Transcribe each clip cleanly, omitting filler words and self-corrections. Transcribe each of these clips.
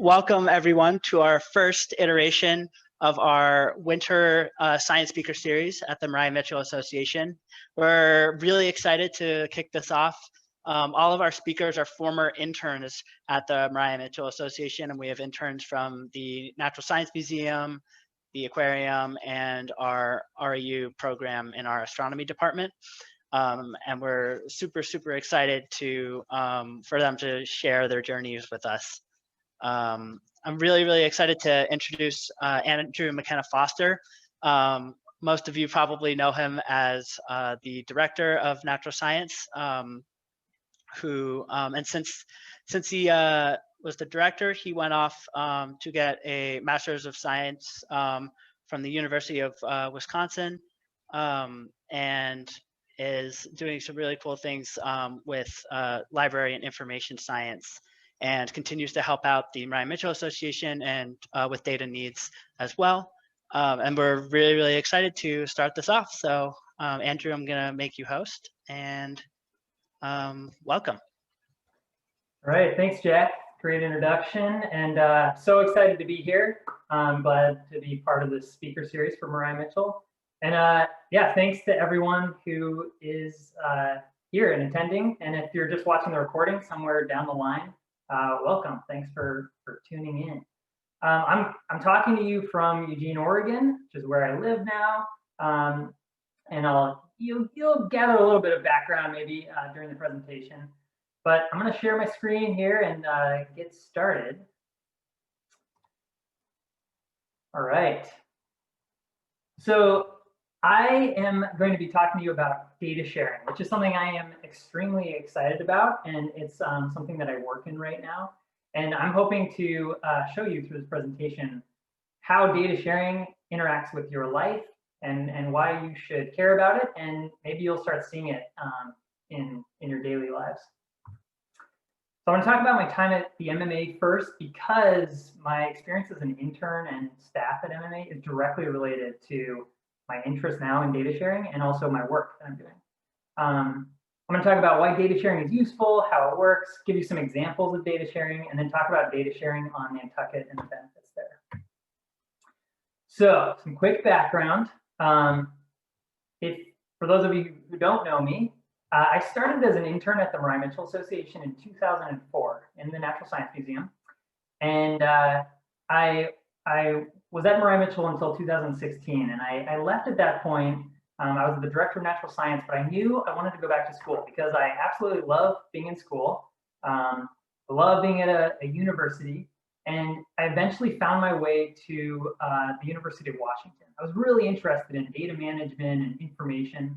Welcome everyone to our first iteration of our winter science speaker series at the Mariah Mitchell Association. We're really excited to kick this off. All of our speakers are former interns at the Mariah Mitchell Association, and we have interns from the Natural Science Museum, the aquarium, and our REU program in our astronomy department. And we're super excited to for them to share their journeys with us. I'm really excited to introduce Andrew McKenna-Foster. Most of you probably know him as the director of natural science, and since he was the director, he went off to get a Master's of Science from the University of Wisconsin, and is doing some really cool things with library and information science, and continues to help out the Mariah Mitchell Association and with data needs as well. And we're really excited to start this off. So Andrew, I'm gonna make you host, and welcome. All right, thanks Jack, great introduction, and so excited to be here. I'm glad to be part of this speaker series for Mariah Mitchell. And yeah, thanks to everyone who is here and attending. And if you're just watching the recording somewhere down the line, welcome. Thanks for tuning in. I'm talking to you from Eugene, Oregon, which is where I live now. And you'll gather a little bit of background maybe during the presentation. But I'm going to share my screen here and get started. All right. So I am going to be talking to you about data sharing, which is something I am extremely excited about, and it's something that I work in right now. And I'm hoping to show you through this presentation how data sharing interacts with your life and why you should care about it, and maybe you'll start seeing it in your daily lives. So I want to talk about my time at the MMA first, because my experience as an intern and staff at MMA is directly related to my interest now in data sharing and also my work that I'm doing. I'm going to talk about why data sharing is useful, how it works, give you some examples of data sharing, and then talk about data sharing on Nantucket and the benefits there. So some quick background. For those of you who don't know me, I started as an intern at the Mariah Mitchell Association in 2004 in the Natural Science Museum. And I was at Mariah Mitchell until 2016, and I left at that point. I was the director of natural science, but I knew I wanted to go back to school because I absolutely love being in school. I love being at a university, and I eventually found my way to the University of Washington. I was really interested in data management and information.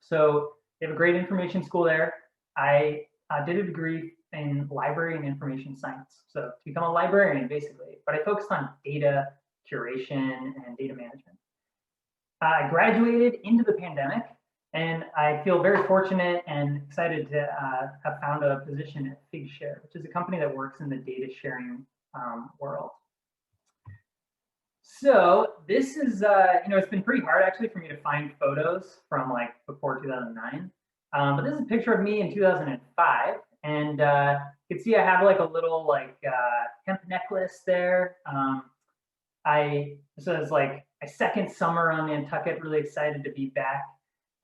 So they have a great information school there. I did a degree in library and information science. So to become a librarian, basically, but I focused on data curation and data management. I graduated into the pandemic, and I feel very fortunate and excited to have found a position at Figshare, which is a company that works in the data sharing world. So this is, it's been pretty hard actually for me to find photos from like before 2009. But this is a picture of me in 2005. And you can see I have like a little like hemp necklace there. This was like my second summer on Nantucket, really excited to be back.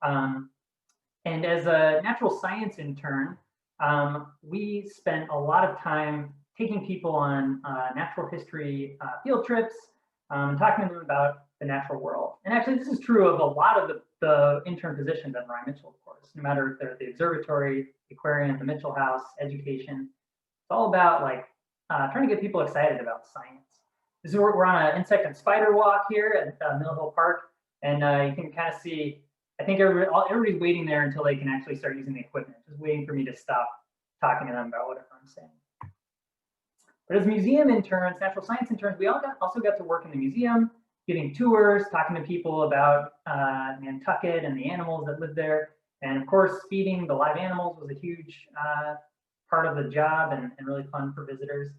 And as a natural science intern, we spent a lot of time taking people on natural history field trips, talking to them about the natural world. And actually, this is true of a lot of the intern positions at Mariah Mitchell, of course, no matter if they're at the observatory, the aquarium, the Mitchell House, education. It's all about like trying to get people excited about science. This is where we're on an insect and spider walk here at Mill Hill Park. And you can kind of see, I think everybody's waiting there until they can actually start using the equipment, just waiting for me to stop talking to them about whatever I'm saying. But as museum interns, natural science interns, we also got to work in the museum, giving tours, talking to people about Nantucket and the animals that live there. And of course, feeding the live animals was a huge part of the job and really fun for visitors.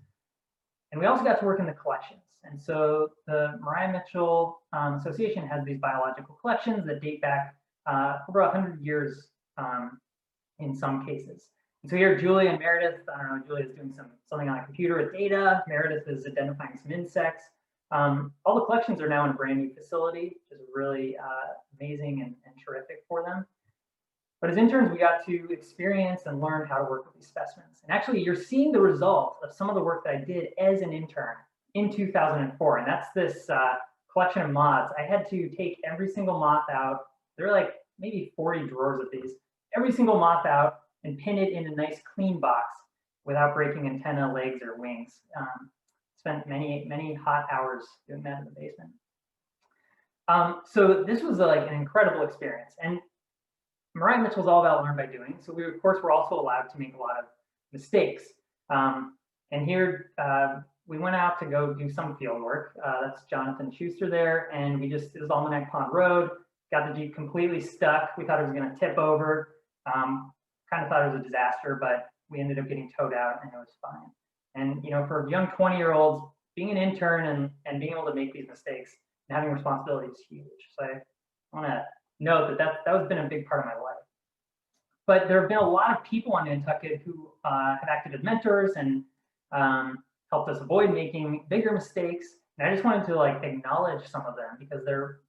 And we also got to work in the collections. And so the Mariah Mitchell Association has these biological collections that date back over 100 years in some cases. And so here, Julia and Meredith, I don't know, Julia is doing something on a computer with data. Meredith is identifying some insects. All the collections are now in a brand new facility, which is really amazing and terrific for them. But as interns, we got to experience and learn how to work with these specimens. And actually, you're seeing the result of some of the work that I did as an intern in 2004. And that's this collection of moths. I had to take every single moth out. There are like maybe 40 drawers of these. Every single moth out and pin it in a nice clean box without breaking antenna, legs, or wings. Spent many hot hours doing that in the basement. So this was like an incredible experience. And Mariah Mitchell is all about learn by doing. So we, of course, were also allowed to make a lot of mistakes. And here we went out to go do some field work. That's Jonathan Schuster there. And we just, it was Almanac Pond Road, got the Jeep completely stuck. We thought it was going to tip over. Kind of thought it was a disaster, but we ended up getting towed out and it was fine. And, you know, for young 20-year-olds, being an intern and being able to make these mistakes and having responsibility is huge. So I want to note that has been a big part of my life. But there have been a lot of people on Nantucket who have acted as mentors and helped us avoid making bigger mistakes. And I just wanted to like acknowledge some of them because they're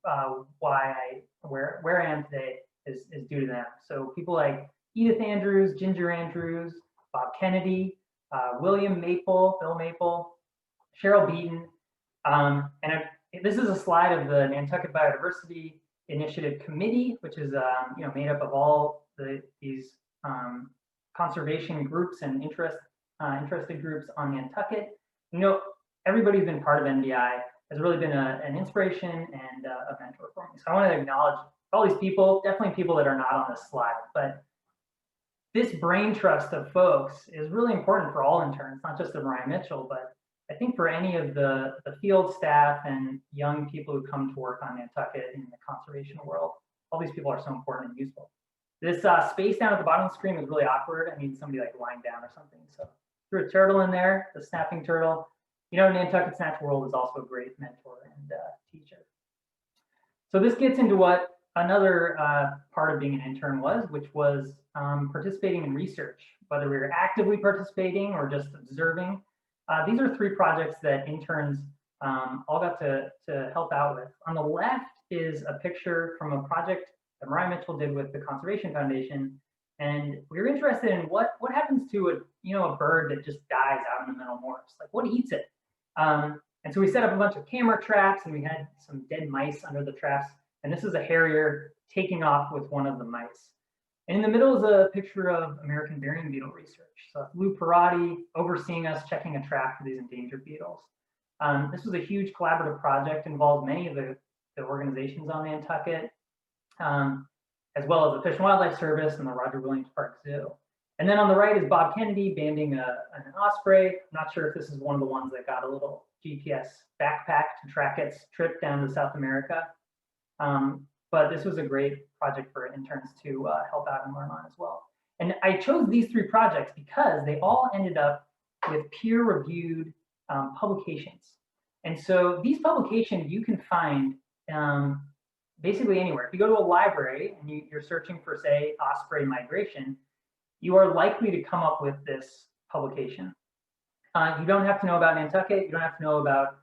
where I am today is due to them. So people like Edith Andrews, Ginger Andrews, Bob Kennedy, William Maple, Bill Maple, Cheryl Beaton. This is a slide of the Nantucket Biodiversity Initiative Committee, which is you know, made up of all these conservation groups and interested groups on Nantucket. You know, everybody who's been part of NDI has really been an inspiration and a mentor for me. So I want to acknowledge all these people, definitely people that are not on this slide, but this brain trust of folks is really important for all interns, not just the Mariah Mitchell, but I think for any of the field staff and young people who come to work on Nantucket in the conservation world. All these people are so important and useful. This space down at the bottom of the screen was really awkward. I need somebody like lying down or something. So threw a turtle in there, the snapping turtle. You know, Nantucket's Natural World is also a great mentor and teacher. So this gets into what another part of being an intern was, which was participating in research, whether we were actively participating or just observing. These are 3 projects that interns all got to help out with. On the left is a picture from a project that Mariah Mitchell did with the Conservation Foundation. And we were interested in what happens to a bird that just dies out in the middle moors. Like, what eats it? And so we set up a bunch of camera traps and we had some dead mice under the traps. And this is a harrier taking off with one of the mice. And in the middle is a picture of American burying beetle research. So Lou Parati overseeing us checking a trap for these endangered beetles. This was a huge collaborative project, involved many of the organizations on Nantucket, as well as the Fish and Wildlife Service and the Roger Williams Park Zoo. And then on the right is Bob Kennedy banding an osprey. I'm not sure if this is one of the ones that got a little GPS backpack to track its trip down to South America. But this was a great project for interns to help out and learn on as well. And I chose these 3 projects because they all ended up with peer-reviewed publications. And so these publications you can find basically anywhere. If you go to a library and you're searching for, say, osprey migration, you are likely to come up with this publication. You don't have to know about Nantucket. You don't have to know about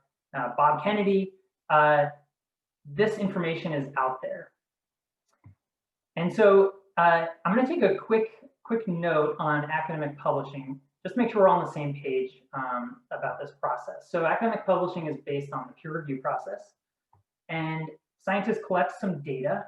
Bob Kennedy. This information is out there. And so I'm going to take a quick note on academic publishing, just to make sure we're on the same page about this process. So academic publishing is based on the peer review process. And scientists collect some data.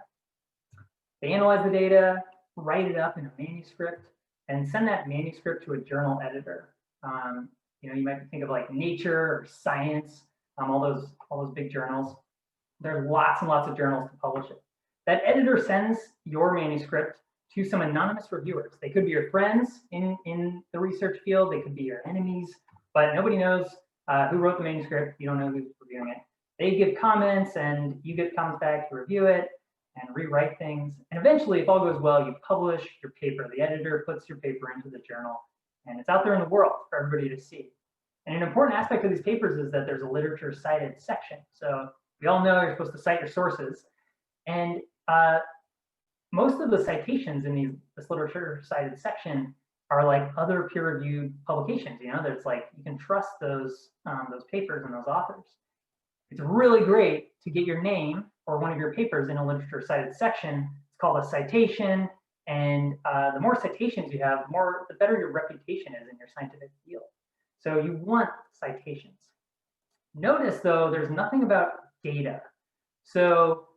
They analyze the data, write it up in a manuscript, and send that manuscript to a journal editor. You know, you might think of like Nature or Science, all those big journals. There's lots and lots of journals to publish it. That editor sends your manuscript to some anonymous reviewers. They could be your friends in the research field. They could be your enemies, but nobody knows who wrote the manuscript. You don't know who's reviewing it. They give comments and you get comments back, you review it and rewrite things. And eventually, if all goes well, you publish your paper. The editor puts your paper into the journal and it's out there in the world for everybody to see. And an important aspect of these papers is that there's a literature cited section. So we all know you're supposed to cite your sources. And most of the citations in this literature cited section are like other peer-reviewed publications. You know, there's like, you can trust those papers and those authors. It's really great to get your name or one of your papers in a literature cited section. It's called a citation. And the more citations you have, the better your reputation is in your scientific field. So you want citations. Notice though, there's nothing about data. So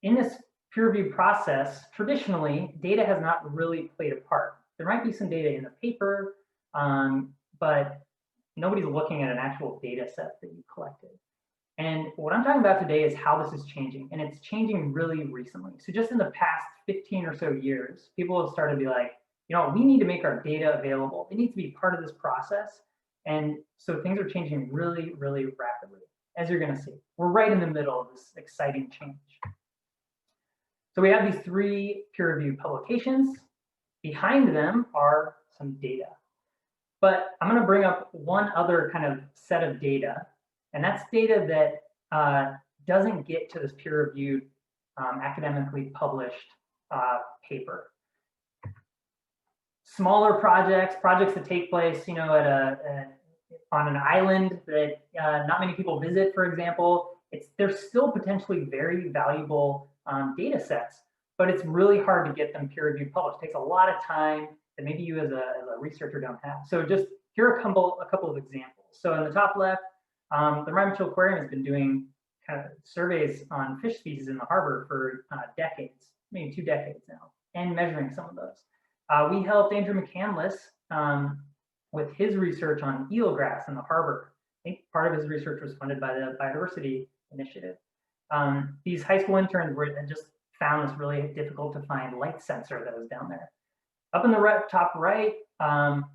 in this peer review process, traditionally, data has not really played a part. There might be some data in the paper, but nobody's looking at an actual data set that you collected. And what I'm talking about today is how this is changing, and it's changing really recently. So just in the past 15 or so years, people have started to be like, you know, we need to make our data available. It needs to be part of this process. And so things are changing really, really rapidly, as you're gonna see. We're right in the middle of this exciting change. So we have these 3 peer-reviewed publications. Behind them are some data. But I'm gonna bring up one other kind of set of data, and that's data that doesn't get to this peer-reviewed, academically published paper. Smaller projects that take place, you know, on an island that not many people visit, for example, they're still potentially very valuable data sets, but it's really hard to get them peer-reviewed published. It takes a lot of time that maybe you as a researcher don't have. So just here are a couple of examples. So in the top left, the Rye Mitchell Aquarium has been doing kind of surveys on fish species in the harbor for decades, maybe 2 decades now, and measuring some of those. We helped Andrew McCandless with his research on eelgrass in the harbor. I think part of his research was funded by the Biodiversity Initiative. These high school interns just found this really difficult to find light sensor that was down there. Up in the top right, I'm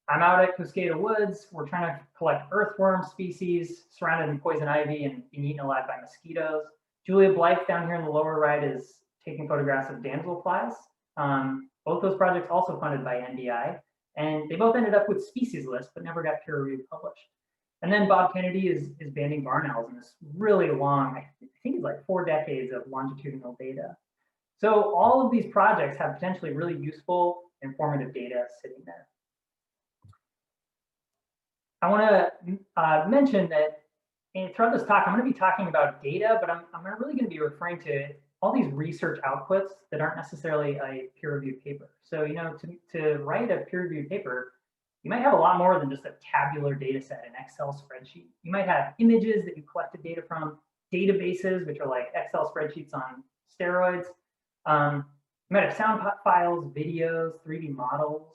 out at Cascada Woods. We're trying to collect earthworm species surrounded in poison ivy and being eaten alive by mosquitoes. Julia Blythe down here in the lower right is taking photographs of damselflies. Both those projects also funded by NDI, and they both ended up with species lists, but never got peer-reviewed published. And then Bob Kennedy is banding barn owls in this really long, I think it's like 4 decades of longitudinal data. So all of these projects have potentially really useful, informative data sitting there. I want to mention that throughout this talk, I'm going to be talking about data, but I'm really going to be referring to all these research outputs that aren't necessarily a peer-reviewed paper. So, you know, to write a peer-reviewed paper, you might have a lot more than just a tabular data set, an Excel spreadsheet. You might have images that you collected data from, databases, which are like Excel spreadsheets on steroids. You might have sound files, videos, 3D models.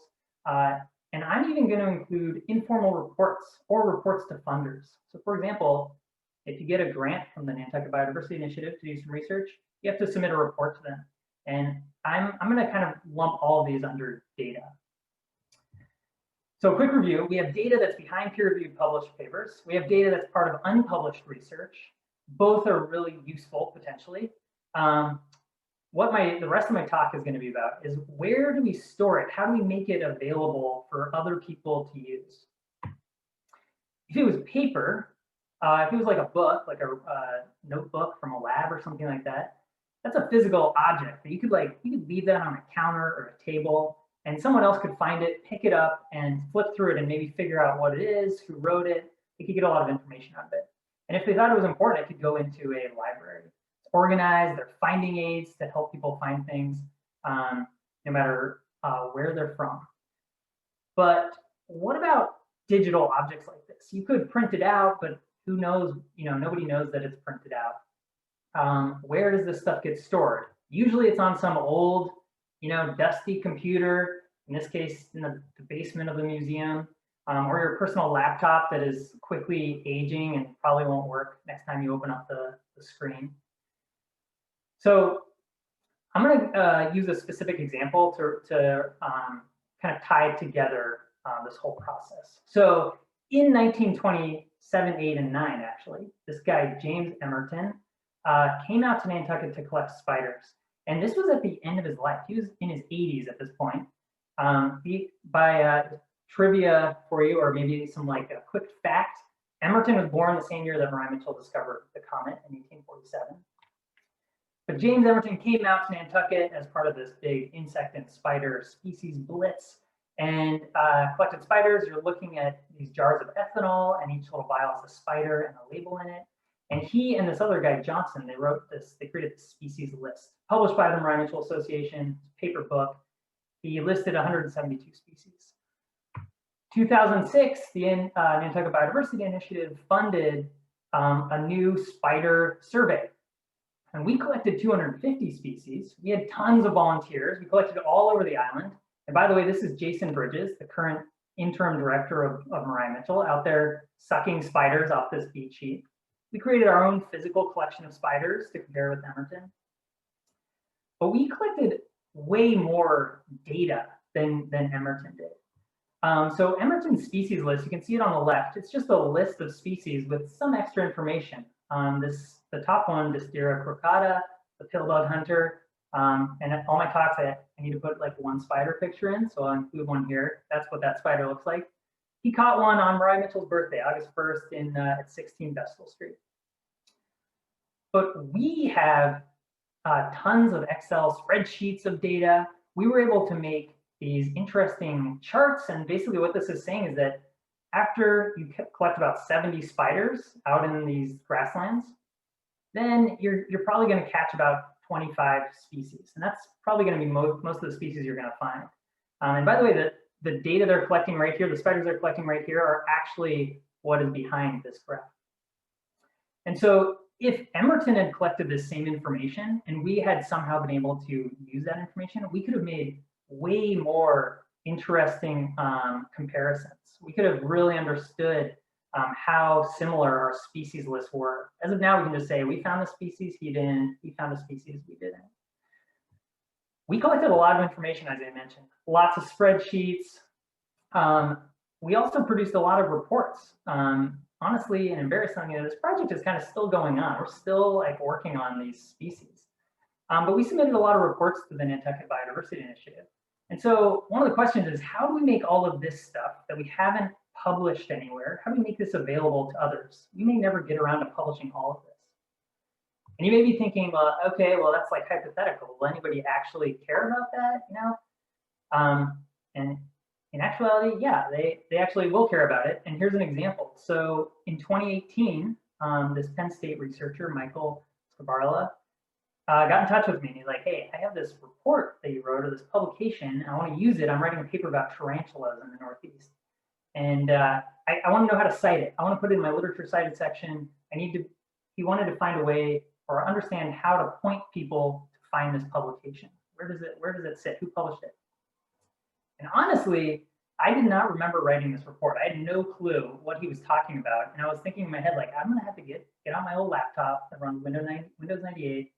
And I'm even going to include informal reports or reports to funders. So for example, if you get a grant from the Nantucket Biodiversity Initiative to do some research, you have to submit a report to them. And I'm going to kind of lump all of these under data. So quick review, we have data that's behind peer-reviewed published papers. We have data that's part of unpublished research. Both are really useful potentially. What the rest of my talk is going to be about is where do we store it? How do we make it available for other people to use? If it was paper, if it was like a book, like a notebook from a lab or something like that, that's a physical object that you could leave that on a counter or a table, and someone else could find it, pick it up, and flip through it and maybe figure out what it is, who wrote it. They could get a lot of information out of it. And if they thought it was important, it could go into a library. It's organized, they're finding aids that help people find things, no matter where they're from. But what about digital objects like this? You could print it out, but who knows, nobody knows that it's printed out. Where does this stuff get stored? Usually it's on some old, dusty computer, in this case, in the basement of the museum, or your personal laptop that is quickly aging and probably won't work next time you open up the screen. So I'm going to use a specific example to kind of tie together this whole process. So in 1927, 8, and 9, actually, this guy, James Emerton, came out to Nantucket to collect spiders. And this was at the end of his life. He was in his 80s at this point. By trivia for you, or maybe some like a quick fact, Emerton was born the same year that Rye Mitchell discovered the comet in 1847. But James Emerton came out to Nantucket as part of this big insect and spider species blitz. and collected spiders. You're looking at these jars of ethanol, and each little vial has a spider and a label in it. And he and this other guy, Johnson, they created this species list, published by the McKenna Mutual Association, paper book. He listed 172 species. 2006, the Nantucket Biodiversity Initiative funded a new spider survey. And we collected 250 species. We had tons of volunteers. We collected all over the island. And by the way, this is Jason Bridges, the current interim director of Mariah Mitchell, out there sucking spiders off this beach heap. We created our own physical collection of spiders to compare with Emerton. But we collected way more data than Emerton did. So Emerton's species list, you can see it on the left. It's just a list of species with some extra information. The top one, Distira crocata, the pill bug hunter, and at all my talks, I need to put like one spider picture in, so I'll include one here. That's what that spider looks like. He caught one on Mariah Mitchell's birthday, August 1st at 16 Vestal Street. But we have tons of Excel spreadsheets of data. We were able to make these interesting charts, and basically what this is saying is that after you collect about 70 spiders out in these grasslands, then you're probably going to catch about 25 species, and that's probably going to be most of the species you're going to find. And by the way, the data they're collecting right here, the spiders they're collecting right here, are actually what is behind this graph. And so if Emerton had collected this same information and we had somehow been able to use that information, we could have made way more interesting comparisons. We could have really understood how similar our species lists were. As of now, we can just say, we found the species, he didn't, he found the species, we didn't. We collected a lot of information, as I mentioned, lots of spreadsheets. We also produced a lot of reports. Honestly and embarrassingly, this project is kind of still going on. We're still like working on these species. But we submitted a lot of reports to the Nantucket Biodiversity Initiative. And so one of the questions is, how do we make all of this stuff that we haven't published anywhere, how do we make this available to others? We may never get around to publishing all of this. And you may be thinking, well, okay, well, that's like hypothetical. Will anybody actually care about that? You know? And in actuality, yeah, they actually will care about it. And here's an example. So in 2018, this Penn State researcher, Michael Scabarla, got in touch with me, and he's like, hey, I have this report that you wrote, or this publication, and I want to use it. I'm writing a paper about tarantulas in the Northeast. And I want to know how to cite it. I want to put it in my literature cited section. He wanted to find a way or understand how to point people to find this publication. Where does it sit? Who published it? And honestly, I did not remember writing this report. I had no clue what he was talking about. And I was thinking in my head, like, I'm going to have to get on my old laptop that runs Windows 98.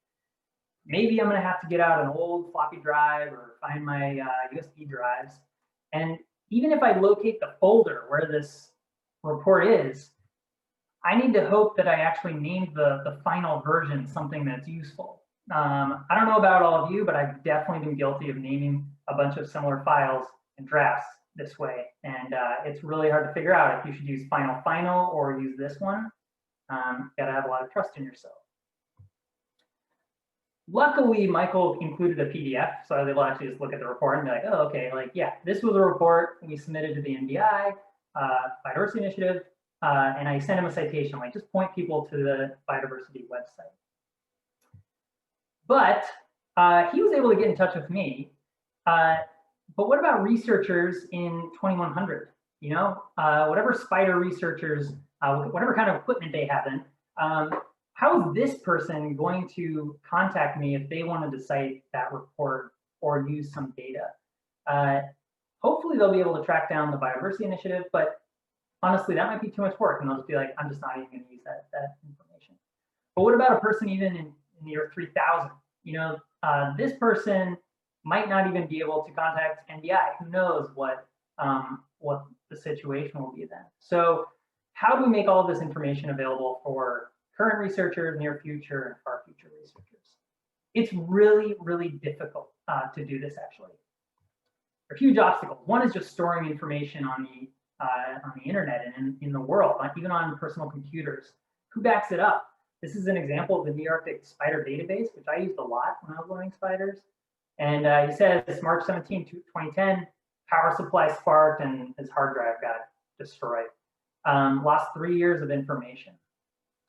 Maybe I'm going to have to get out an old floppy drive or find my USB drives. And even if I locate the folder where this report is, I need to hope that I actually named the final version something that's useful. I don't know about all of you, but I've definitely been guilty of naming a bunch of similar files and drafts this way. And it's really hard to figure out if you should use final or use this one. You gotta have a lot of trust in yourself. Luckily, Michael included a PDF, so I was able to actually just look at the report and be like, oh, okay, like, yeah, this was a report we submitted to the NDI Biodiversity Initiative, and I sent him a citation, like, just point people to the biodiversity website. But he was able to get in touch with me. But what about researchers in 2100? You know, whatever spider researchers, whatever kind of equipment they have in, how is this person going to contact me if they wanted to cite that report or use some data? Hopefully they'll be able to track down the Biodiversity Initiative, but honestly, that might be too much work, and they'll just be like, I'm just not even going to use that information. But what about a person even in the year 3000? You know, this person might not even be able to contact NDI. Who knows what the situation will be then? So how do we make all of this information available for current researchers, near future, and far future researchers? It's really, really difficult to do this, actually. There are huge obstacles. One is just storing information on the internet and in the world, even on personal computers. Who backs it up? This is an example of the Nearctic Spider Database, which I used a lot when I was learning spiders. And he says, March 17, 2010, power supply sparked and his hard drive got destroyed. Lost 3 years of information.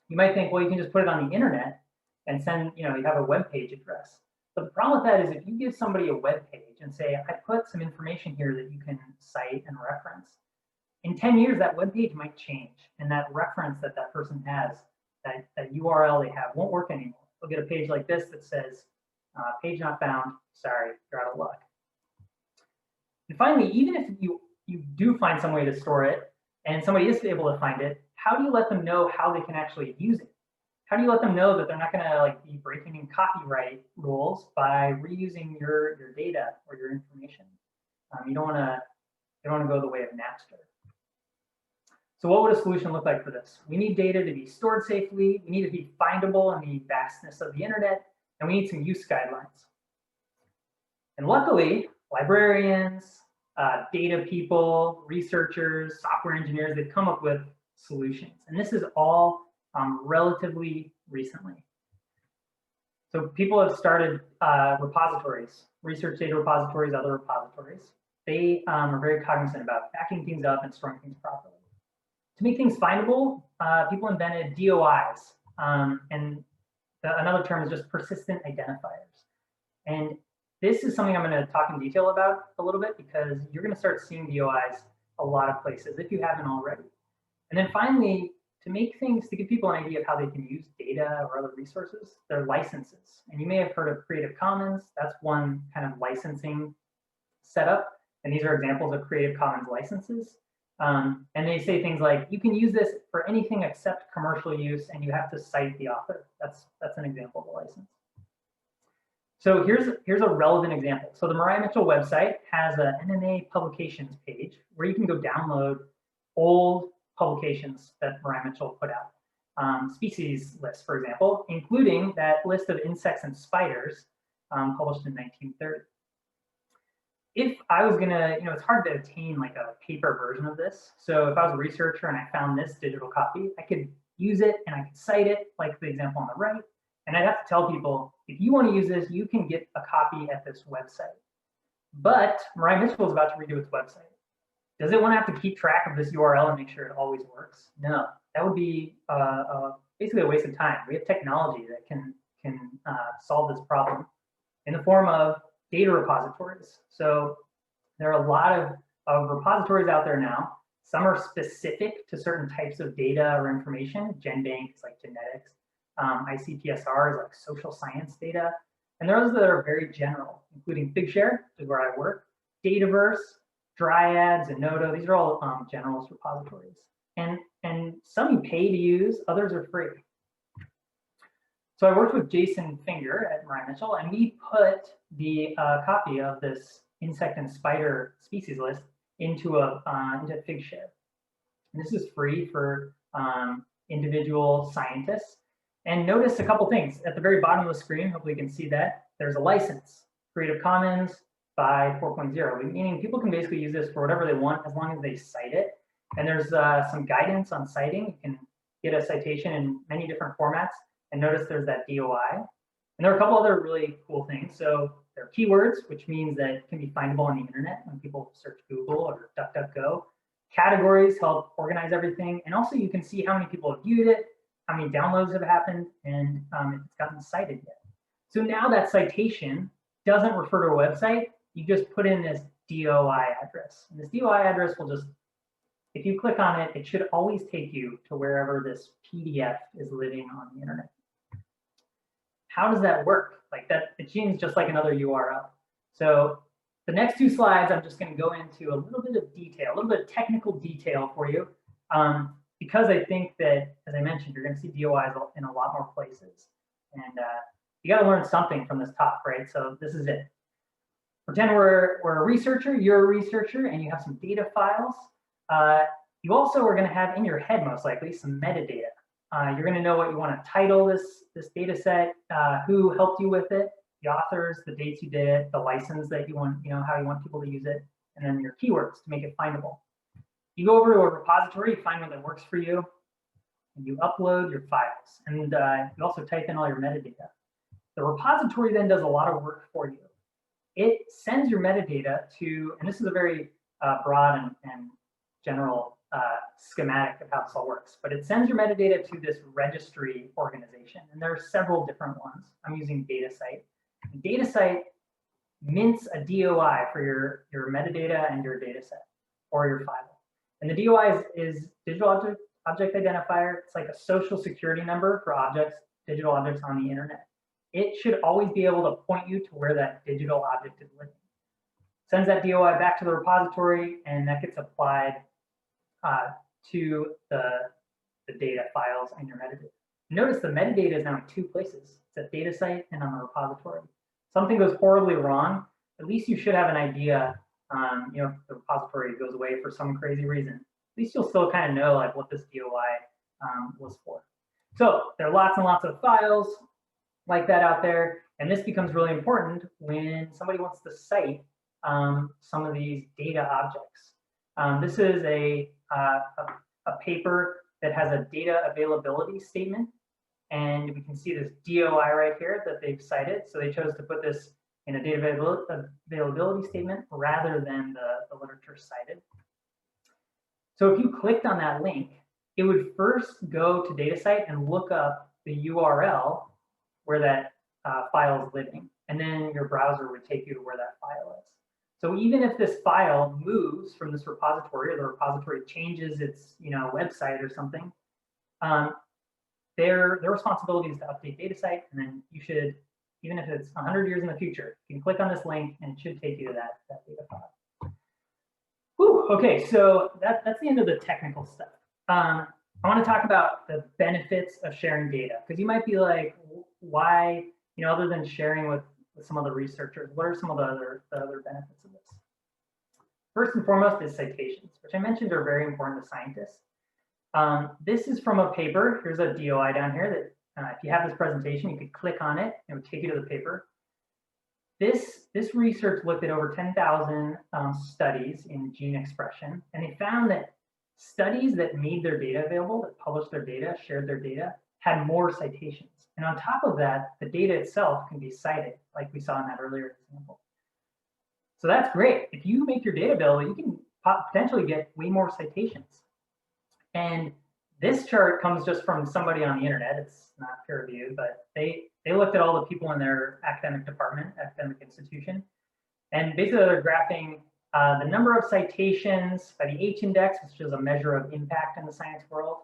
You might think, well, you can just put it on the internet and send, you have a web page address. But the problem with that is if you give somebody a web page and say, I put some information here that you can cite and reference, in 10 years, that web page might change. And that reference that that person has, that URL they have won't work anymore. They'll get a page like this that says, page not found, sorry, you're out of luck. And finally, even if you do find some way to store it and somebody is able to find it, how do you let them know how they can actually use it? How do you let them know that they're not going to be breaking in copyright rules by reusing your data or your information? You don't want to go the way of Napster. So what would a solution look like for this? We need data to be stored safely. We need to be findable in the vastness of the internet, and we need some use guidelines. And luckily, librarians, data people, researchers, software engineers, they've come up with solutions. And this is all relatively recently. So people have started repositories, research data repositories, other repositories. They are very cognizant about backing things up and storing things properly. To make things findable, people invented DOIs, and another term is just persistent identifiers. And this is something I'm going to talk in detail about a little bit because you're going to start seeing DOIs a lot of places if you haven't already. And then finally, to give people an idea of how they can use data or other resources, they're licenses. And you may have heard of Creative Commons. That's one kind of licensing setup. And these are examples of Creative Commons licenses. And they say things like, you can use this for anything except commercial use, and you have to cite the author. That's an example of a license. So here's a relevant example. So the Mariah Mitchell website has an NMA publications page where you can go download old publications that Mariah Mitchell put out. Species lists, for example, including that list of insects and spiders published in 1930. If I was gonna, it's hard to obtain like a paper version of this. So if I was a researcher and I found this digital copy, I could use it and I could cite it, like the example on the right. And I'd have to tell people, if you want to use this, you can get a copy at this website. But Mariah Mitchell is about to redo its website. Does it want to have to keep track of this URL and make sure it always works? No, that would be basically a waste of time. We have technology that can solve this problem in the form of data repositories. So there are a lot of repositories out there now. Some are specific to certain types of data or information. GenBank is like genetics. ICPSR is like social science data. And there are those that are very general, including Figshare, which is where I work, Dataverse, Dryads, and Nodo. These are all generalist repositories. And some you pay to use, others are free. So I worked with Jason Finger at Mariah Mitchell, and we put the copy of this insect and spider species list into Figshare. And this is free for individual scientists. And notice a couple things. At the very bottom of the screen, hopefully you can see that, there's a license, Creative Commons by 4.0, meaning people can basically use this for whatever they want as long as they cite it. And there's some guidance on citing. You can get a citation in many different formats. And notice there's that DOI. And there are a couple other really cool things. So there are keywords, which means that it can be findable on the internet when people search Google or DuckDuckGo. Categories help organize everything. And also you can see how many people have viewed it, how many downloads have happened, and if it's gotten cited yet. So now that citation doesn't refer to a website. You just put in this DOI address. And this DOI address will just, if you click on it, it should always take you to wherever this PDF is living on the internet. How does that work? Like that, it seems just like another URL. So the next two slides, I'm just going to go into a little bit of detail, a little bit of technical detail for you. Because I think that, as I mentioned, you're going to see DOIs in a lot more places. And you got to learn something from this talk, right? So this is it. Pretend we're a researcher, you're a researcher, and you have some data files. You also are going to have in your head, most likely, some metadata. You're going to know what you want to title this data set, who helped you with it, the authors, the dates you did it, the license that you want, how you want people to use it, and then your keywords to make it findable. You go over to a repository, you find one that works for you, and you upload your files. And you also type in all your metadata. The repository then does a lot of work for you. it sends your metadata to, and this is a very broad and general schematic of how this all works, but it sends your metadata to this registry organization, and there are several different ones. I'm using DataCite. DataCite mints a DOI for your metadata and your data set or your file. And the DOI is digital object identifier. It's like a social security number for objects, digital objects on the internet. It should always be able to point you to where that digital object is living. Sends that DOI back to the repository, and that gets applied to the data files and your metadata. Notice the metadata is now in two places. It's at DataCite and on the repository. Something goes horribly wrong, at least you should have an idea, you know, if the repository goes away for some crazy reason, at least you'll still kind of know like what this DOI was for. So there are lots and lots of files like that out there, and this becomes really important when somebody wants to cite some of these data objects. This is a paper that has a data availability statement, and we can see this DOI right here that they've cited. So they chose to put this in a data availability statement rather than the literature cited. So if you clicked on that link, it would first go to DataCite and look up the URL where that file is living, and then your browser would take you to where that file is. So even if this file moves from this repository, or the repository changes its website or something, their responsibility is to update DataCite, and then you should, even if it's 100 years in the future, you can click on this link and it should take you to that data file. Whew, okay, so that's the end of the technical stuff. I want to talk about the benefits of sharing data, because you might be like, why, other than sharing with some other researchers, what are some of the other benefits of this? First and foremost is citations, which I mentioned are very important to scientists. This is from a paper. Here's a DOI down here that if you have this presentation, you could click on it and it would take you to the paper. This research looked at over 10,000 studies in gene expression, and they found that studies that made their data available, that published their data, shared their data, had more citations. And on top of that, the data itself can be cited, like we saw in that earlier example. So that's great. If you make your data available, you can potentially get way more citations. And this chart comes just from somebody on the internet. It's not peer reviewed, but they looked at all the people in their academic department, academic institution. And basically they're graphing the number of citations by the H-index, which is a measure of impact in the science world.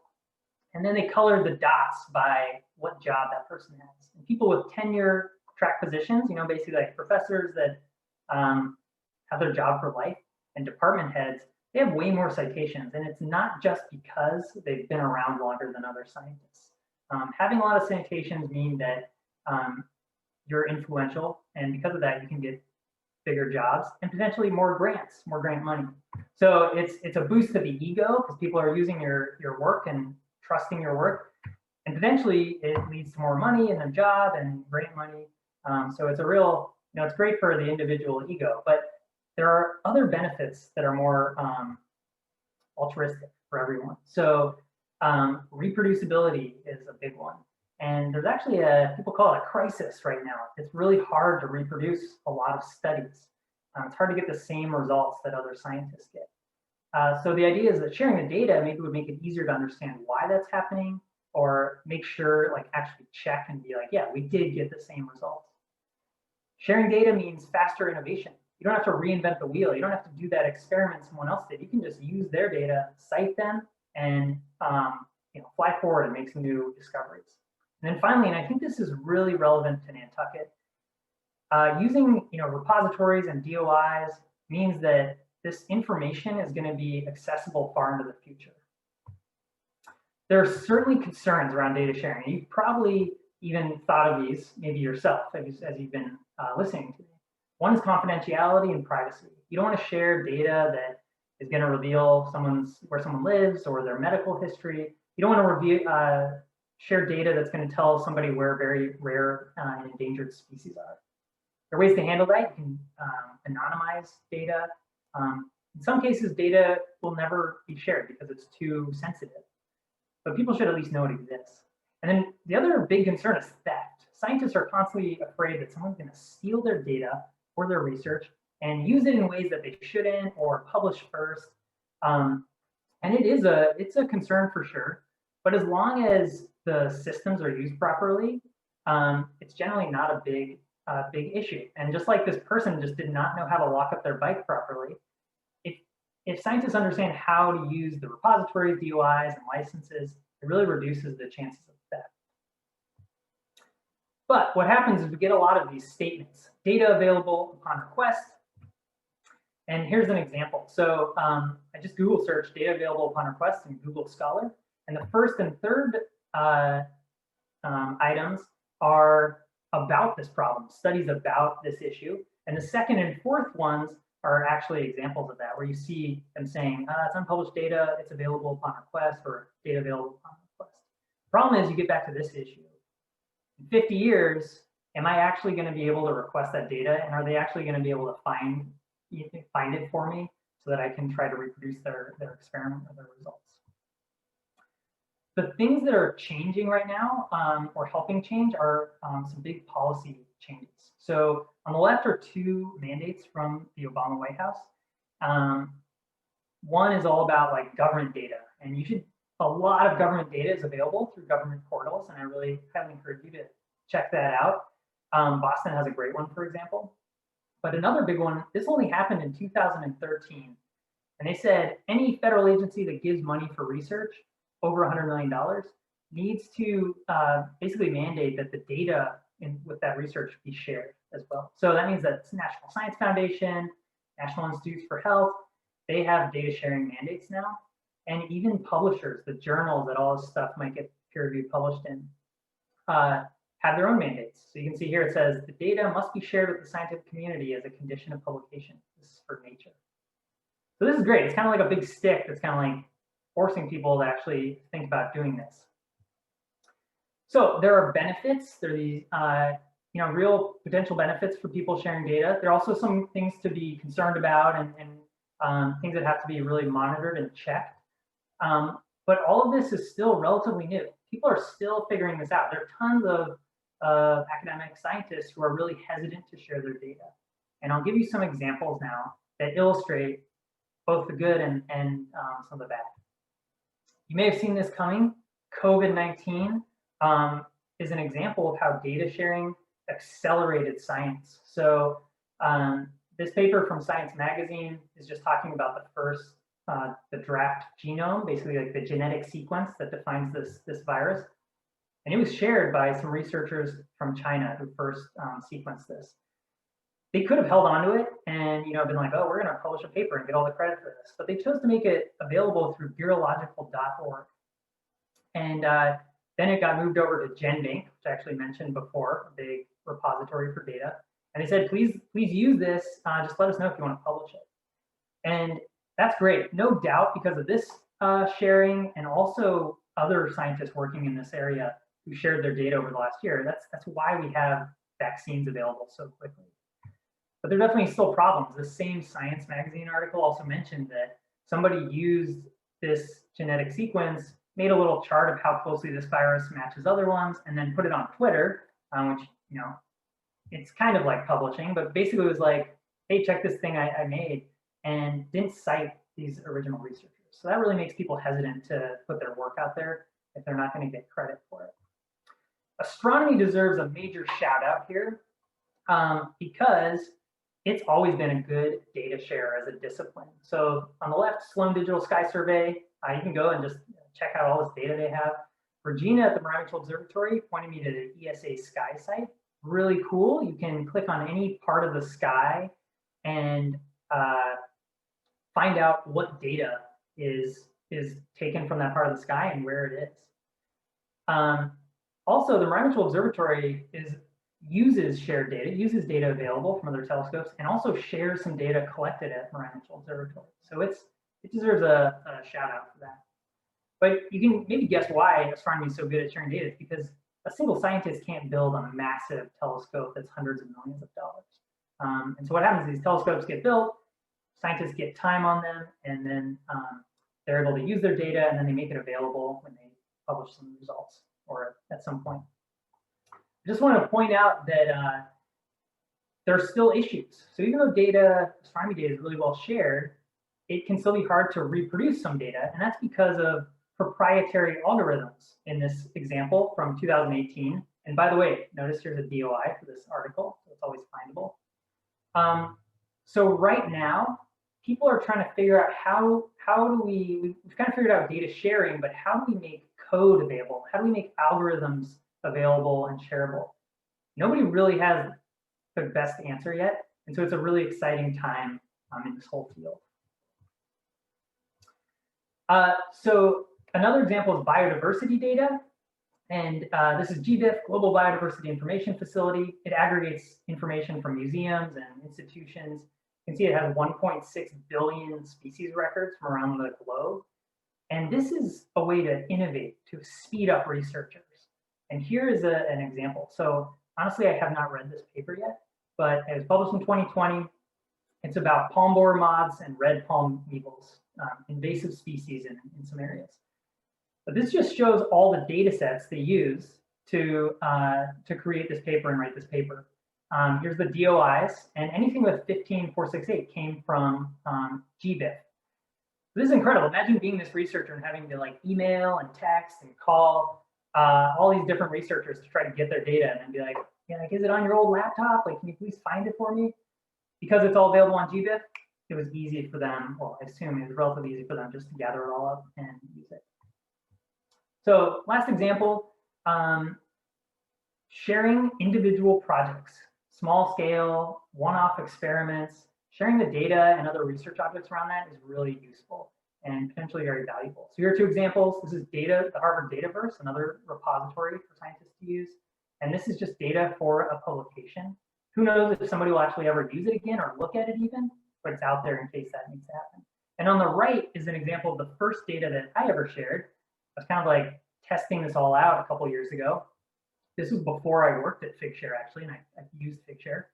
And then they colored the dots by what job that person has. And people with tenure track positions, basically like professors that have their job for life, and department heads, they have way more citations. And it's not just because they've been around longer than other scientists. Having a lot of citations mean that you're influential, and because of that, you can get bigger jobs and potentially more grants, more grant money. So it's a boost to the ego, because people are using your work and trusting your work, and potentially it leads to more money and a job and grant money. So it's a real, it's great for the individual ego, but there are other benefits that are more altruistic for everyone. So reproducibility is a big one. And there's actually people call it a crisis right now. It's really hard to reproduce a lot of studies. It's hard to get the same results that other scientists get. So the idea is that sharing the data maybe would make it easier to understand why that's happening, or make sure, like actually check and be like, yeah, we did get the same results. Sharing data means faster innovation. You don't have to reinvent the wheel. You don't have to do that experiment someone else did. You can just use their data, cite them, and fly forward and make some new discoveries. And then finally, and I think this is really relevant to Nantucket, using repositories and DOIs means that this information is going to be accessible far into the future. There are certainly concerns around data sharing. You've probably even thought of these, maybe yourself, as you've been listening to me. One is confidentiality and privacy. You don't want to share data that is going to reveal where someone lives or their medical history. You don't want to share data that's going to tell somebody where very rare and endangered species are. There are ways to handle that. You can anonymize data. In some cases, data will never be shared because it's too sensitive, but people should at least know it exists. And then the other big concern is theft. Scientists are constantly afraid that someone's going to steal their data for their research and use it in ways that they shouldn't or publish first. And it's a concern for sure. But as long as the systems are used properly, it's generally not a big issue. And just like this person just did not know how to lock up their bike properly, if scientists understand how to use the repositories, DOIs, and licenses, it really reduces the chances of theft. But what happens is we get a lot of these statements, data available upon request. And here's an example. So I just Google searched data available upon request in Google Scholar. And the first and third items are about this problem, studies about this issue. And the second and fourth ones are actually examples of that, where you see them saying, it's unpublished data, it's available upon request, or data available upon request. The problem is you get back to this issue. In 50 years, am I actually going to be able to request that data? And are they actually going to be able to find it for me so that I can try to reproduce their experiment or their results? The things that are changing right now or helping change are some big policy changes. So on the left are two mandates from the Obama White House. One is all about like government data, and a lot of government data is available through government portals, and I really highly encourage you to check that out. Boston has a great one, for example. But another big one, this only happened in 2013, and they said any federal agency that gives money for research over $100 million needs to basically mandate that the data with that research be shared as well. So that means that National Science Foundation, National Institutes for Health, they have data sharing mandates now. And even publishers, the journals that all this stuff might get peer reviewed published in, have their own mandates. So you can see here it says the data must be shared with the scientific community as a condition of publication. This is for Nature. So this is great. It's kind of like a big stick that's kind of like forcing people to actually think about doing this. So there are benefits. There are these real potential benefits for people sharing data. There are also some things to be concerned about and things that have to be really monitored and checked. But all of this is still relatively new. People are still figuring this out. There are tons of academic scientists who are really hesitant to share their data. And I'll give you some examples now that illustrate both the good and some of the bad. You may have seen this coming. COVID-19 is an example of how data sharing accelerated science. So this paper from Science Magazine is just talking about the first, the draft genome, basically like the genetic sequence that defines this virus. And it was shared by some researchers from China who first sequenced this. They could have held onto it and been like, oh, we're going to publish a paper and get all the credit for this. But they chose to make it available through virological.org. And then it got moved over to GenBank, which I actually mentioned before, a big repository for data. And they said, please use this. Just let us know if you want to publish it. And that's great. No doubt because of this sharing and also other scientists working in this area who shared their data over the last year. That's why we have vaccines available so quickly. But there are definitely still problems. The same Science Magazine article also mentioned that somebody used this genetic sequence, made a little chart of how closely this virus matches other ones, and then put it on Twitter, which, it's kind of like publishing, but basically it was like, hey, check this thing I made, and didn't cite these original researchers. So that really makes people hesitant to put their work out there if they're not going to get credit for it. Astronomy deserves a major shout out here because it's always been a good data share as a discipline. So on the left, Sloan Digital Sky Survey, you can go and just check out all this data they have. Regina at the Mariah Mitchell Observatory pointed me to the ESA Sky site. Really cool. You can click on any part of the sky and find out what data is taken from that part of the sky and where it is. Also, the Mariah Mitchell Observatory uses shared data, uses data available from other telescopes, and also shares some data collected at Mariah Mitchell Observatory. So it deserves a shout out for that. But you can maybe guess why astronomy is so good at sharing data. It's because a single scientist can't build a massive telescope that's hundreds of millions of dollars. And so what happens is these telescopes get built, scientists get time on them, and then they're able to use their data, and then they make it available when they publish some results or at some point. I just want to point out that there are still issues. So even though data, astronomy data is really well shared, it can still be hard to reproduce some data, and that's because of proprietary algorithms in this example from 2018. And by the way, notice here's a DOI for this article, so it's always findable. So right now, people are trying to figure out how do we've kind of figured out data sharing, but how do we make code available? How do we make algorithms available and shareable? Nobody really has the best answer yet. And so it's a really exciting time in this whole field. So another example is biodiversity data. And this is GBIF, Global Biodiversity Information Facility. It aggregates information from museums and institutions. You can see it has 1.6 billion species records from around the globe. And this is a way to innovate, to speed up researchers. And here is an example. So honestly, I have not read this paper yet, but it was published in 2020. It's about palm borer moths and red palm beetles, invasive species in some areas. But this just shows all the data sets they use to create this paper and write this paper. Here's the DOIs, and anything with 15468 came from GBIF. This is incredible. Imagine being this researcher and having to like email and text and call all these different researchers to try to get their data and then be like, yeah, like, is it on your old laptop? Like, can you please find it for me? Because it's all available on GBIF, it was easy for them, well, I assume it was relatively easy for them just to gather it all up and use it. So last example, sharing individual projects, small scale, one-off experiments, sharing the data and other research objects around that is really useful and potentially very valuable. So here are two examples. This is data, the Harvard Dataverse, another repository for scientists to use. And this is just data for a publication. Who knows if somebody will actually ever use it again or look at it even, but it's out there in case that needs to happen. And on the right is an example of the first data that I ever shared. I was kind of like testing this all out a couple years ago. This was before I worked at Figshare actually, and I used Figshare.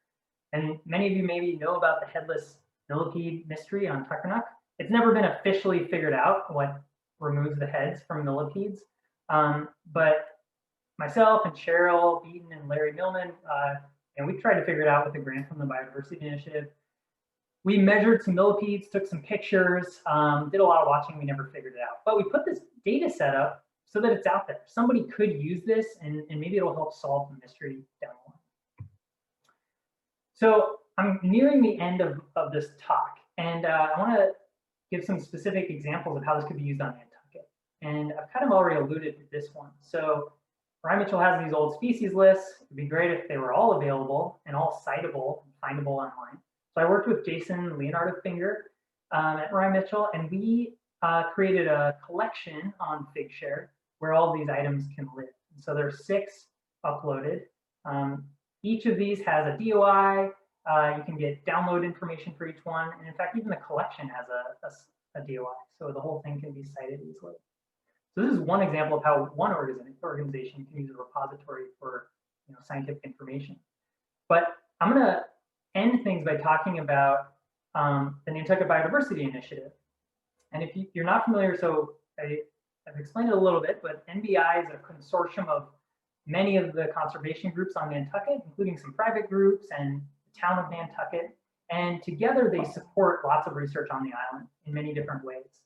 And many of you maybe know about the headless millipede mystery on Tuckernuck. It's never been officially figured out what removes the heads from millipedes. But myself and Cheryl Beaton and Larry Millman, and we tried to figure it out with a grant from the Biodiversity Initiative. We measured some millipedes, took some pictures, did a lot of watching, we never figured it out. But we put this data set up so that it's out there. Somebody could use this and maybe it'll help solve the mystery down the line. So I'm nearing the end of this talk, and I want to give some specific examples of how this could be used on Nantucket. And I've kind of already alluded to this one. So Ryan Mitchell has these old species lists. It'd be great if they were all available and all citable and findable online. So I worked with Jason Leonardo Finger at Ryan Mitchell, and we created a collection on Figshare where all these items can live. And so there's 6 uploaded. Each of these has a DOI. You can get download information for each one. And in fact, even the collection has a DOI. So the whole thing can be cited easily. So this is one example of how one organization can use a repository for scientific information. But I'm going to end things by talking about the Nantucket Biodiversity Initiative. And if you're not familiar, so I've explained it a little bit, but NBI is a consortium of many of the conservation groups on Nantucket, including some private groups and the town of Nantucket. And together they support lots of research on the island in many different ways.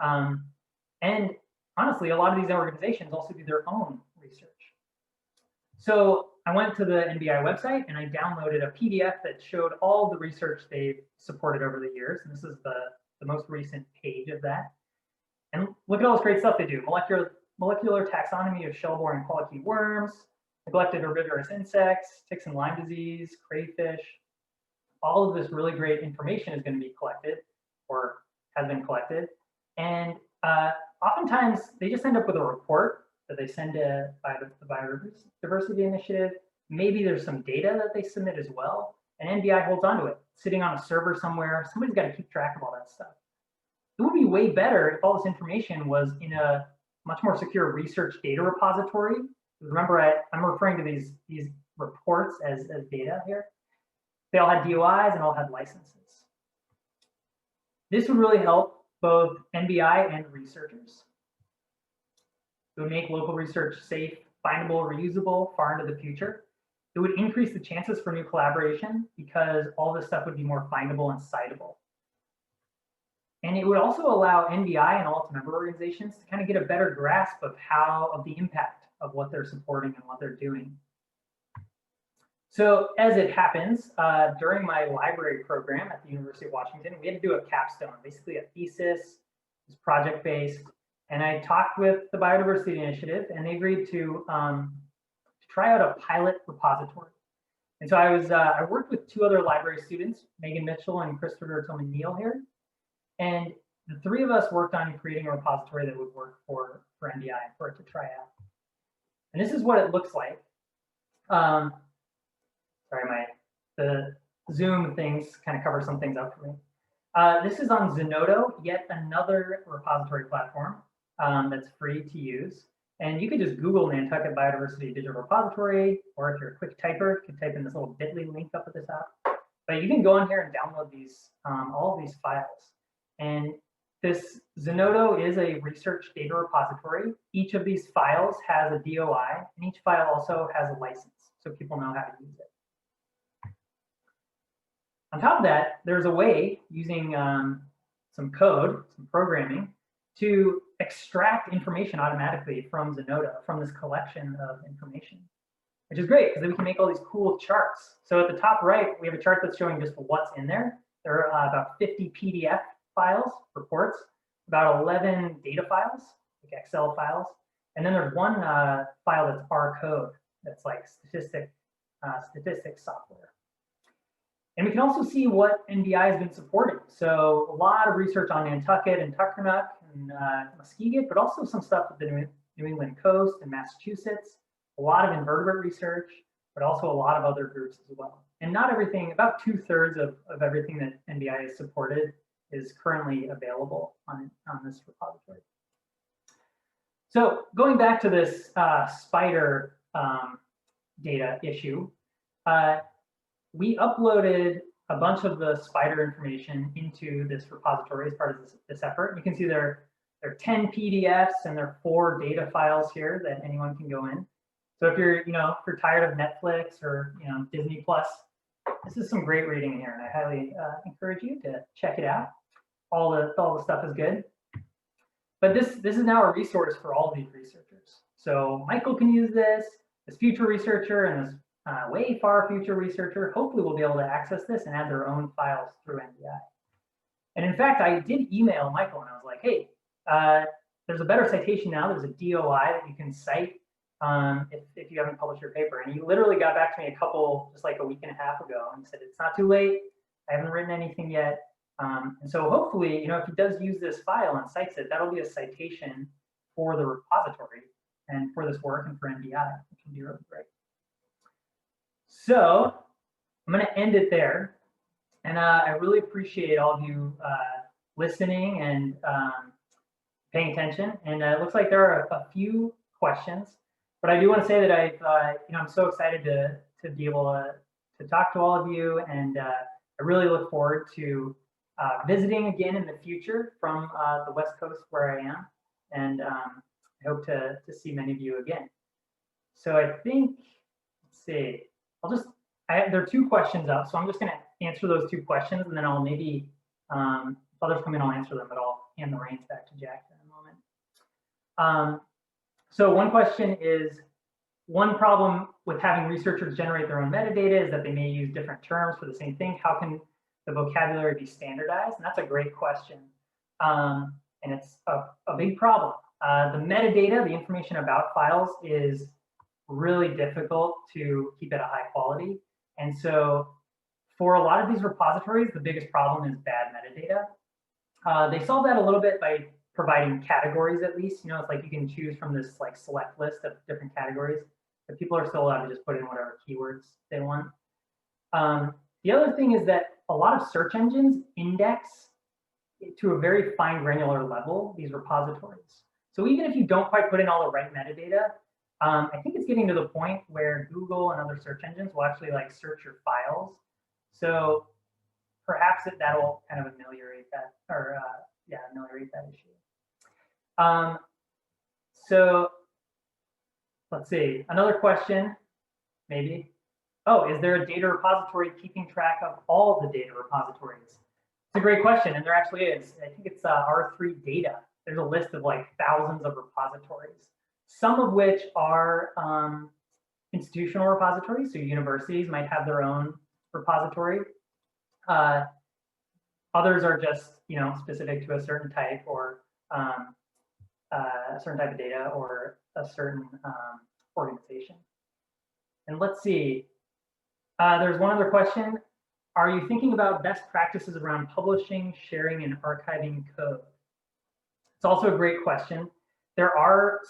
And honestly, a lot of these organizations also do their own research. So I went to the NBI website and I downloaded a PDF that showed all the research they've supported over the years. And this is the most recent page of that. And look at all this great stuff they do. Molecular taxonomy of shell-boring polychaete worms, neglected herbivorous insects, ticks and Lyme disease, crayfish. All of this really great information is going to be collected or has been collected. And oftentimes they just end up with a report that they send to the Biodiversity Initiative. Maybe there's some data that they submit as well. And NBI holds onto it, sitting on a server somewhere. Somebody's got to keep track of all that stuff. It would be way better if all this information was in a much more secure research data repository. Remember, I'm referring to these reports as data here. They all had DOIs and all had licenses. This would really help both NBI and researchers. It would make local research safe, findable, reusable far into the future. It would increase the chances for new collaboration because all this stuff would be more findable and citable. And it would also allow NDI and all its member organizations to kind of get a better grasp of the impact of what they're supporting and what they're doing. So as it happens, during my library program at the University of Washington, we had to do a capstone, basically a thesis. It's project-based. And I talked with the Biodiversity Initiative, and they agreed to try out a pilot repository. And so I worked with 2 other library students, Megan Mitchell and Christopher Tillman Neal here. And the 3 of us worked on creating a repository that would work for NDI, for it to try out. And this is what it looks like. Sorry, the Zoom things kind of cover some things up for me. This is on Zenodo, yet another repository platform that's free to use. And you could just Google Nantucket Biodiversity Digital Repository, or if you're a quick typer, you can type in this little bit.ly link up at the top. But you can go in here and download these, all of these files. And this Zenodo is a research data repository. Each of these files has a DOI, and each file also has a license, so people know how to use it. On top of that, there's a way using some code, some programming, to extract information automatically from Zenodo, from this collection of information, which is great because then we can make all these cool charts. So at the top right, we have a chart that's showing just what's in there. There are about 50 PDF files, reports, about 11 data files, like Excel files, and then there's one file that's R code, that's like statistics software. And we can also see what NDI has been supporting. So a lot of research on Nantucket and Tuckernuck and Muskeget, but also some stuff with the New England coast and Massachusetts, a lot of invertebrate research, but also a lot of other groups as well. And not everything, about 2/3 of everything that NDI has supported is currently available on this repository. So going back to this spider data issue, we uploaded a bunch of the spider information into this repository as part of this effort. You can see there are 10 PDFs and there are 4 data files here that anyone can go in. So if you're, if you're tired of Netflix or Disney Plus, this is some great reading here, and I highly encourage you to check it out. All the stuff is good. But this is now a resource for all of these researchers. So Michael can use this future researcher and this way far future researcher hopefully will be able to access this and add their own files through NDI. And in fact, I did email Michael and I was like, hey, there's a better citation now. There's a DOI that you can cite if you haven't published your paper. And he literally got back to me just like a week and a half ago and said, it's not too late. I haven't written anything yet. And so hopefully, if he does use this file and cites it, that'll be a citation for the repository and for this work and for NDI, which would be really great. So I'm going to end it there. And I really appreciate all of you listening and paying attention. And it looks like there are a few questions. But I do want to say that I'm so excited to be able to talk to all of you. And I really look forward to visiting again in the future from the West Coast where I am. And I hope to see many of you again. So I think, let's see. There are 2 questions up, so I'm just going to answer those 2 questions, and then I'll maybe, if others come in, I'll answer them, but I'll hand the reins back to Jack in a moment. So one question is, one problem with having researchers generate their own metadata is that they may use different terms for the same thing. How can the vocabulary be standardized? And that's a great question. And it's a big problem. The metadata, the information about files, is really difficult to keep at a high quality. And so for a lot of these repositories, the biggest problem is bad metadata. They solve that a little bit by providing categories at least. It's like you can choose from this like select list of different categories, but people are still allowed to just put in whatever keywords they want. The other thing is that a lot of search engines index to a very fine granular level these repositories. So even if you don't quite put in all the right metadata, I think it's getting to the point where Google and other search engines will actually like search your files. So perhaps that'll kind of ameliorate that, or ameliorate that issue. So let's see, another question, maybe. Oh, is there a data repository keeping track of all the data repositories? It's a great question, and there actually is. I think it's R3 data. There's a list of like thousands of repositories, some of which are institutional repositories. So universities might have their own repository. Others are just, specific to a certain type or a certain type of data or a certain organization. And let's see. There's one other question. Are you thinking about best practices around publishing, sharing, and archiving code? It's also a great question. There are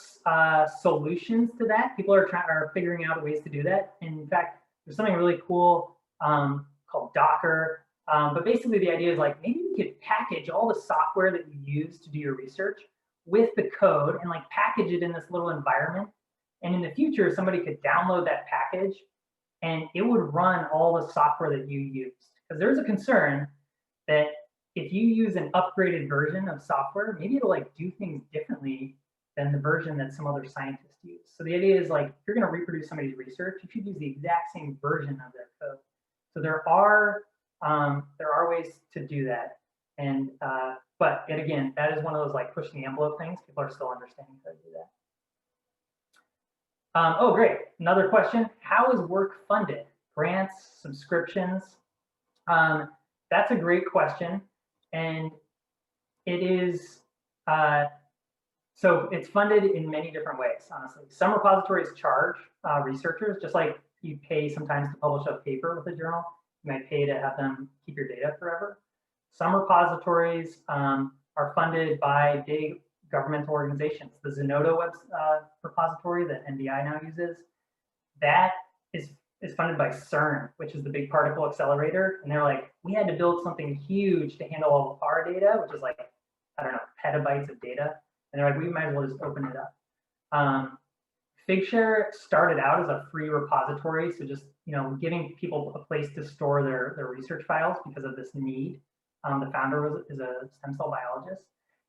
solutions to that. People are figuring out ways to do that. And in fact, there's something really cool called Docker. But basically the idea is like, maybe we could package all the software that you use to do your research with the code and like package it in this little environment. And in the future, somebody could download that package and it would run all the software that you used. Because there's a concern that if you use an upgraded version of software, maybe it'll like do things differently than the version that some other scientists use. So the idea is like, if you're gonna reproduce somebody's research, you should use the exact same version of their code. So there are ways to do that. And, but yet again, that is one of those like pushing the envelope things. People are still understanding how to do that. Oh, great. Another question. How is work funded? Grants, subscriptions? That's a great question. And it is, so it's funded in many different ways, honestly. Some repositories charge researchers, just like you pay sometimes to publish a paper with a journal. You might pay to have them keep your data forever. Some repositories are funded by big governmental organizations. The Zenodo repository that NDI now uses, that is funded by CERN, which is the big particle accelerator. And they're like, we had to build something huge to handle all of our data, which is like, I don't know, petabytes of data. And they're like, we might as well just open it up. Figshare started out as a free repository, so just giving people a place to store their research files because of this need. The founder is a stem cell biologist,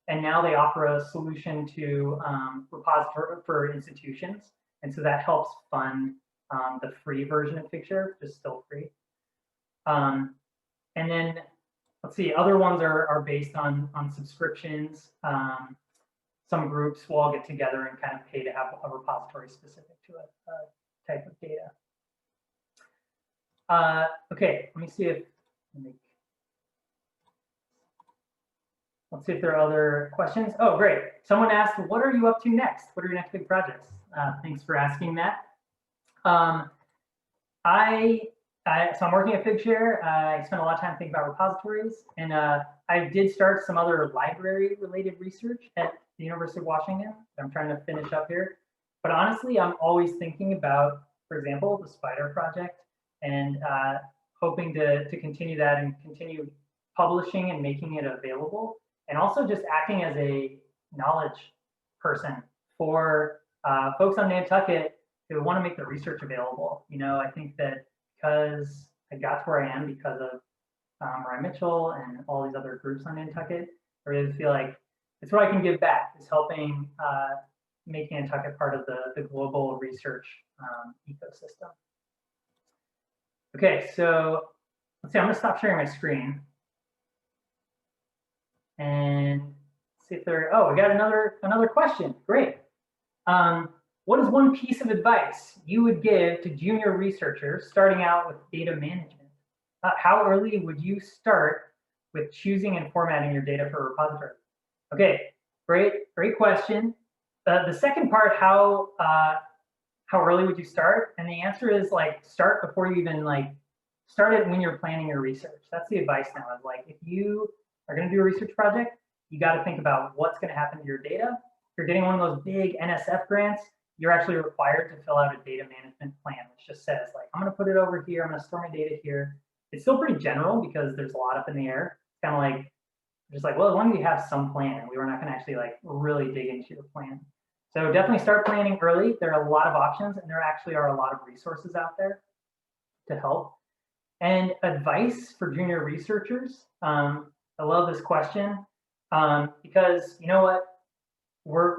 and now they offer a solution to repository for institutions, and so that helps fund the free version of Figshare, which is still free. And then let's see, other ones are based on subscriptions. Some groups will all get together and kind of pay to have a repository specific to a type of data. Okay, let me see if, let's see if there are other questions. Oh, great. Someone asked, what are you up to next? What are your next big projects? Thanks for asking that. So I'm working at Figshare. I spent a lot of time thinking about repositories, and I did start some other library-related research at the University of Washington. I'm trying to finish up here. But honestly, I'm always thinking about, for example, the Spider project, and hoping to continue that and continue publishing and making it available, and also just acting as a knowledge person for folks on Nantucket who want to make the research available. I think that because I got to where I am because of Ryan Mitchell and all these other groups on Nantucket, I really feel like it's what I can give back, is helping make Nantucket part of the global research ecosystem. Okay, so let's see, I'm gonna stop sharing my screen. And see if there, oh, we got another question, great. What is one piece of advice you would give to junior researchers starting out with data management? How early would you start with choosing and formatting your data for a repository? Okay, great question. The second part, how early would you start? And the answer is like, start before you even start it when you're planning your research. That's the advice now, is like, if you are gonna do a research project, you gotta think about what's gonna happen to your data. If you're getting one of those big NSF grants, you're actually required to fill out a data management plan, which just says like, I'm gonna put it over here, I'm gonna store my data here. It's still pretty general because there's a lot up in the air. It's kind of like, just like, well, as long as you have some plan, we were not gonna actually really dig into your plan. So definitely start planning early. There are a lot of options, and there actually are a lot of resources out there to help. And advice for junior researchers, I love this question, because you know what?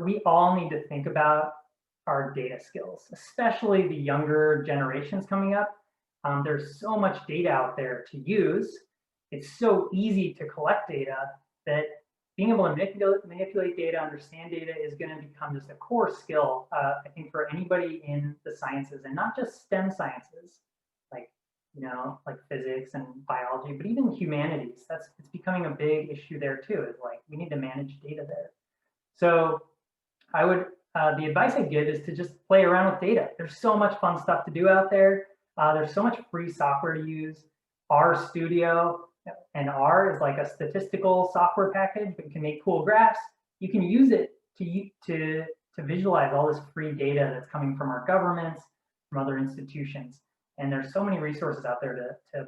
We all need to think about our data skills, especially the younger generations coming up. There's so much data out there to use. It's so easy to collect data that being able to manipulate data, understand data is going to become just a core skill, I think, for anybody in the sciences, and not just STEM sciences, like, like physics and biology, but even humanities. It's becoming a big issue there too, is like, we need to manage data there. So I would, the advice I give is to just play around with data. There's so much fun stuff to do out there. There's so much free software to use. RStudio, and R is like a statistical software package, but you can make cool graphs. You can use it to visualize all this free data that's coming from our governments, from other institutions. And there's so many resources out there to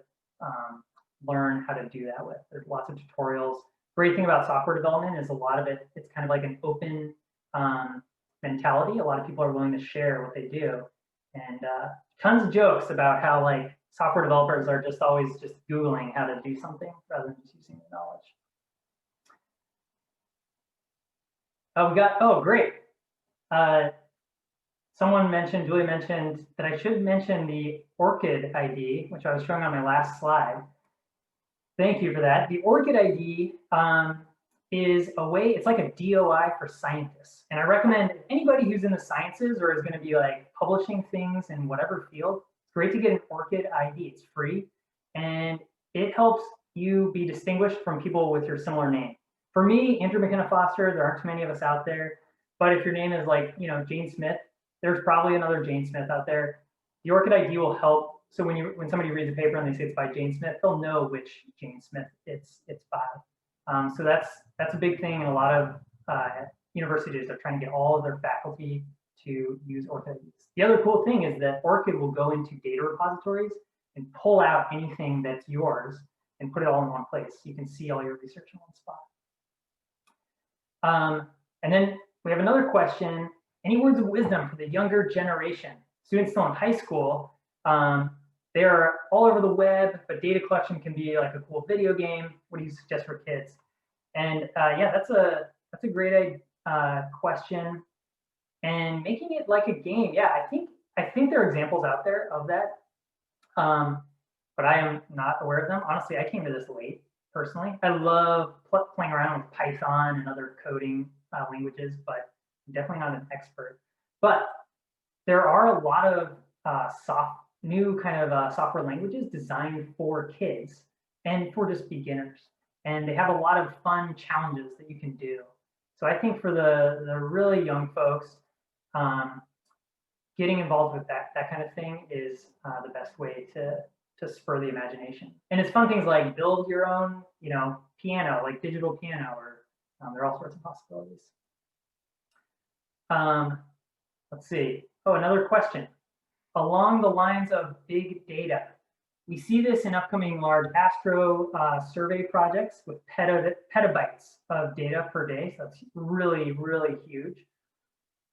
learn how to do that with. There's lots of tutorials. Great thing about software development is a lot of it, it's kind of like an open mentality. A lot of people are willing to share what they do. And tons of jokes about how like software developers are just always just Googling how to do something rather than just using the knowledge. Oh, great. Someone mentioned, Julie mentioned that I should mention the ORCID ID, which I was showing on my last slide. Thank you for that. The ORCID ID is a way, it's like a DOI for scientists. And I recommend anybody who's in the sciences or is going to be like publishing things in whatever field, it's great to get an ORCID ID. It's free and it helps you be distinguished from people with your similar name. For me, Andrew McKenna-Foster, there aren't too many of us out there, but if your name is like, Jane Smith, there's probably another Jane Smith out there. The ORCID ID will help. So when somebody reads a paper and they say it's by Jane Smith, they'll know which Jane Smith it's by. So that's a big thing, and a lot of universities are trying to get all of their faculty to use ORCID IDs. The other cool thing is that ORCID will go into data repositories and pull out anything that's yours and put it all in one place. So you can see all your research in one spot. And then we have another question. Any words of wisdom for the younger generation? Students still in high school, they are all over the web, but data collection can be like a cool video game. What do you suggest for kids? And yeah, that's a great question. And making it like a game, yeah, I think there are examples out there of that, but I am not aware of them. Honestly, I came to this late personally. I love playing around with Python and other coding languages, but I'm definitely not an expert. But there are a lot of new kind of software languages designed for kids and for just beginners. And they have a lot of fun challenges that you can do. So I think for the really young folks, getting involved with that kind of thing is the best way to spur the imagination. And it's fun things like build your own, piano, like digital piano, or there are all sorts of possibilities. Let's see. Oh, another question. Along the lines of big data, we see this in upcoming large astro survey projects with petabytes of data per day. So that's really, really huge.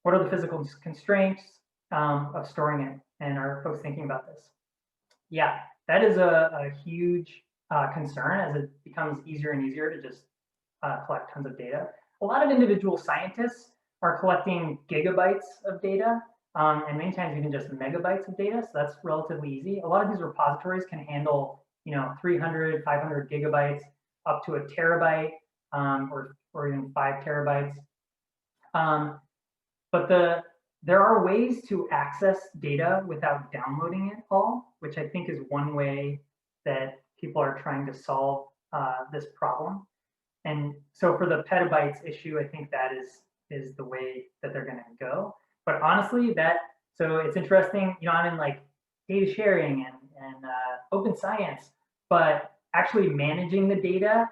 What are the physical constraints of storing it? And are folks thinking about this? Yeah, that is a huge concern as it becomes easier and easier to just collect tons of data. A lot of individual scientists are collecting gigabytes of data, and many times even just megabytes of data, so that's relatively easy. A lot of these repositories can handle 300, 500 gigabytes up to a terabyte, or even 5 terabytes. But there are ways to access data without downloading it all, which I think is one way that people are trying to solve this problem. And so for the petabytes issue, I think that is the way that they're going to go. But honestly, so it's interesting, I'm in like data sharing and open science, but actually managing the data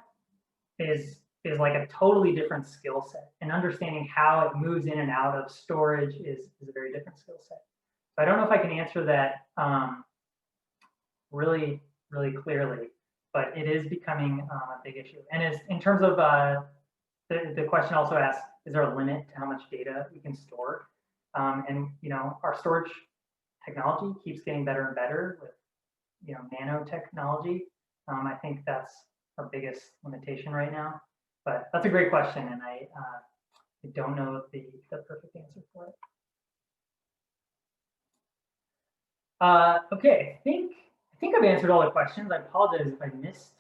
is like a totally different skill set, and understanding how it moves in and out of storage is a very different skill set. So I don't know if I can answer that really, really clearly, but it is becoming a big issue. And in terms of the question also asks, is there a limit to how much data we can store? And our storage technology keeps getting better and better with nanotechnology. I think that's our biggest limitation right now. But that's a great question, and I don't know the perfect answer for it. Okay, I think think I've answered all the questions. I apologize if I missed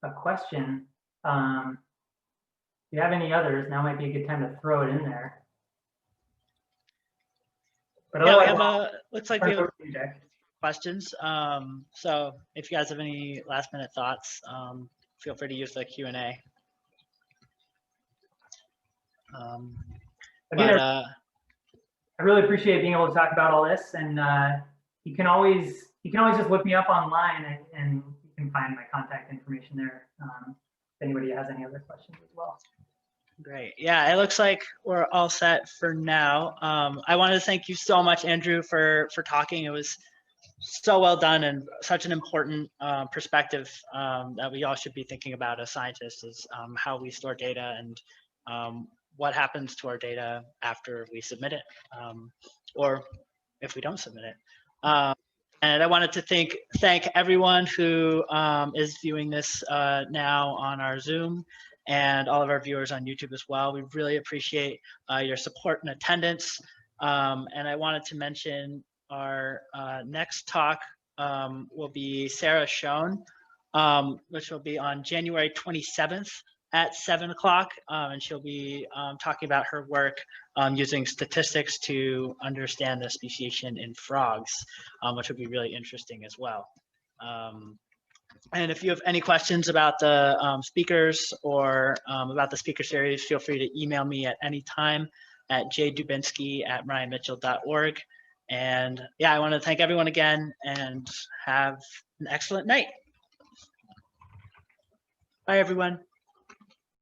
a question. If you have any others, now might be a good time to throw it in there. But Yeah, we otherwise, have looks like we have questions. So if you guys have any last minute thoughts, feel free to use the Q&A. Again, I really appreciate being able to talk about all this, and you can always just look me up online, and you can find my contact information there. If anybody has any other questions as well. Great. Yeah, it looks like we're all set for now. I want to thank you so much, Andrew, for talking. It was so well done and such an important perspective that we all should be thinking about as scientists, is how we store data and what happens to our data after we submit it, or if we don't submit it. And I wanted to thank everyone who is viewing this now on our Zoom, and all of our viewers on YouTube as well. We really appreciate your support and attendance. And I wanted to mention our next talk will be Sarah Schoen, which will be on January 27th at 7 o'clock. And she'll be talking about her work using statistics to understand the speciation in frogs, which will be really interesting as well. And if you have any questions about the speakers or about the speaker series, feel free to email me at any time at jdubinsky@marianmitchell.org. And yeah, I want to thank everyone again and have an excellent night. Bye, everyone.